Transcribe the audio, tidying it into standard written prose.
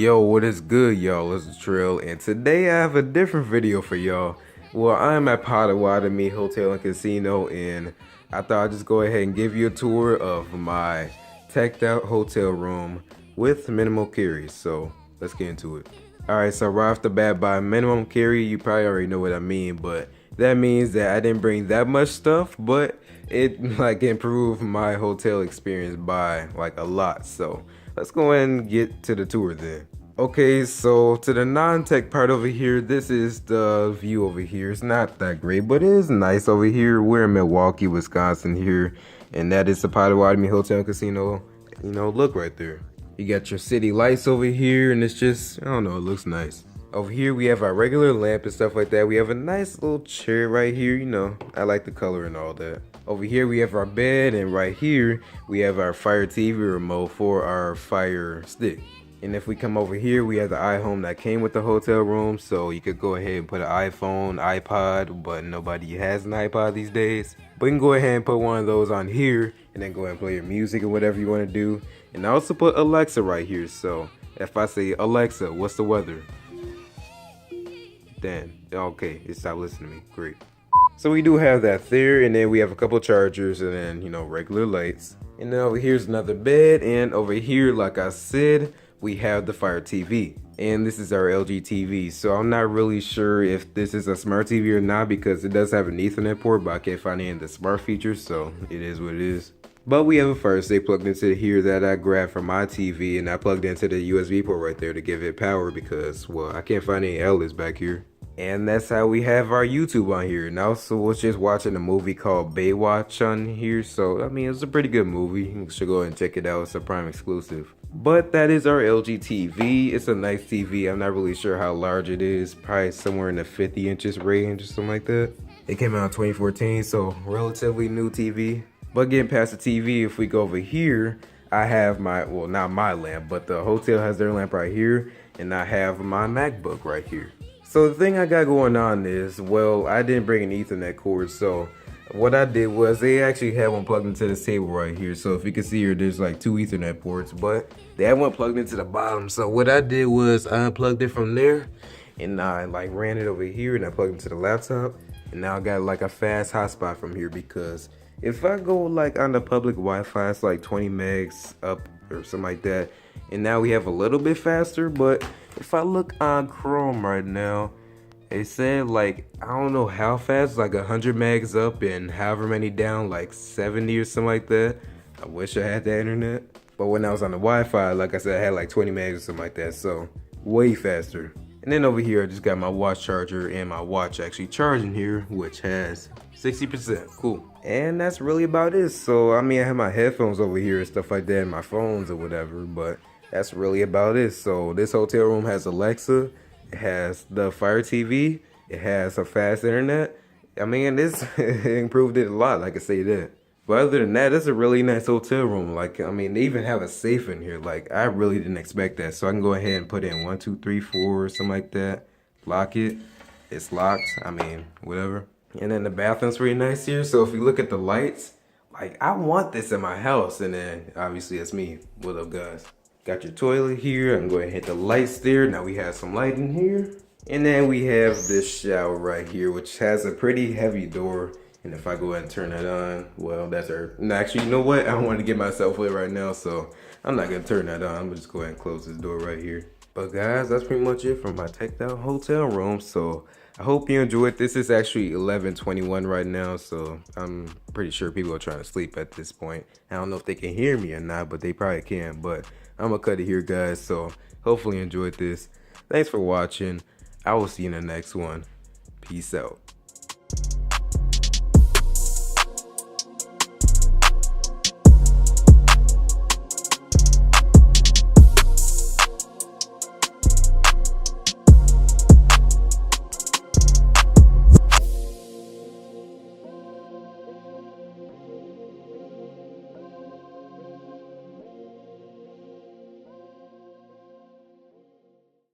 Yo, what is good, y'all? It's Latrell, and today I have a different video for y'all. Well, I'm at Potawatomi Hotel and Casino, and I thought I'd just go ahead and give you a tour of my teched out hotel room with minimal carry. So let's get into it. Alright, so right off the bat, by minimum carry, you probably already know what I mean, but that means that I didn't bring that much stuff, but it like improved my hotel experience by like a lot. So let's go ahead and get to the tour then. Okay, so to the non-tech part over here, this is the view over here. It's not that great, but it is nice over here. We're in Milwaukee, Wisconsin here, and that is the Potawatomi Hotel and Casino. You know, look right there. You got your city lights over here, and it's just, I don't know, it looks nice. Over here, we have our regular lamp and stuff like that. We have a nice little chair right here. You know, I like the color and all that. Over here, we have our bed, and right here, we have our Fire TV remote for our Fire Stick. And if we come over here, we have the iHome that came with the hotel room, so you could go ahead and put an iPhone, iPod, but nobody has an iPod these days. But you can go ahead and put one of those on here, and then go ahead and play your music or whatever you want to do. And I also put Alexa right here, so if I say, Alexa, what's the weather? Then, okay, it stopped listening to me, great. So we do have that there, and then we have a couple chargers, and then, you know, regular lights. And then over here's another bed, and over here, like I said, we have the Fire TV. And this is our LG TV, so I'm not really sure if this is a smart TV or not, because it does have an Ethernet port, but I can't find any of the smart features, so it is what it is. But we have a Fire Stick plugged into here that I grabbed from my TV, and I plugged into the USB port right there to give it power because, well, I can't find any outlets back here. And that's how we have our YouTube on here. And also was just watching a movie called Baywatch on here. So, I mean, it's a pretty good movie. You should go and check it out. It's a Prime exclusive. But that is our LG TV. It's a nice TV. I'm not really sure how large it is. Probably somewhere in the 50 inches range or something like that. It came out in 2014, so relatively new TV. But getting past the TV, if we go over here, I have my, well, not my lamp, but the hotel has their lamp right here. And I have my MacBook right here. So the thing I got going on is, well, I didn't bring an Ethernet cord, so what I did was they actually had one plugged into this table right here. So if you can see here, there's like 2 Ethernet ports, but they had one plugged into the bottom. So what I did was I unplugged it from there, and I like ran it over here, and I plugged it into the laptop, and now I got like a fast hotspot from here, because if I go like on the public Wi-Fi, it's like 20 megs up or something like that. And now we have a little bit faster, but if I look on Chrome right now, it said like, I don't know how fast, like 100 megs up and however many down, like 70 or something like that. I wish I had the internet. But when I was on the Wi-Fi, like I said, I had like 20 megs or something like that, so way faster. And then over here, I just got my watch charger and my watch actually charging here, which has 60%, cool. And that's really about it. So, I mean, I have my headphones over here and stuff like that, and my phones or whatever, but that's really about it. So this hotel room has Alexa, it has the Fire TV, it has a fast internet. I mean, this improved it a lot, like I say that. But other than that, it's a really nice hotel room. Like, I mean, they even have a safe in here. Like, I really didn't expect that. So I can go ahead and put in 1, 2, 3, 4, something like that. Lock it. It's locked. I mean, whatever. And then the bathroom's really nice here. So if you look at the lights, like, I want this in my house. And then, obviously, it's me. What up, guys? Got your toilet here. I'm going to hit the lights there. Now we have some light in here. And then we have this shower right here, which has a pretty heavy door. And if I go ahead and turn that on, well, that's our, no, actually, you know what? I don't want to get myself wet right now, so I'm not going to turn that on. I'm going to just go ahead and close this door right here. But guys, that's pretty much it from my teched out hotel room. So I hope you enjoyed. This is actually 11:21 right now, so I'm pretty sure people are trying to sleep at this point. I don't know if they can hear me or not, but they probably can. But I'm going to cut it here, guys. So hopefully you enjoyed this. Thanks for watching. I will see you in the next one. Peace out.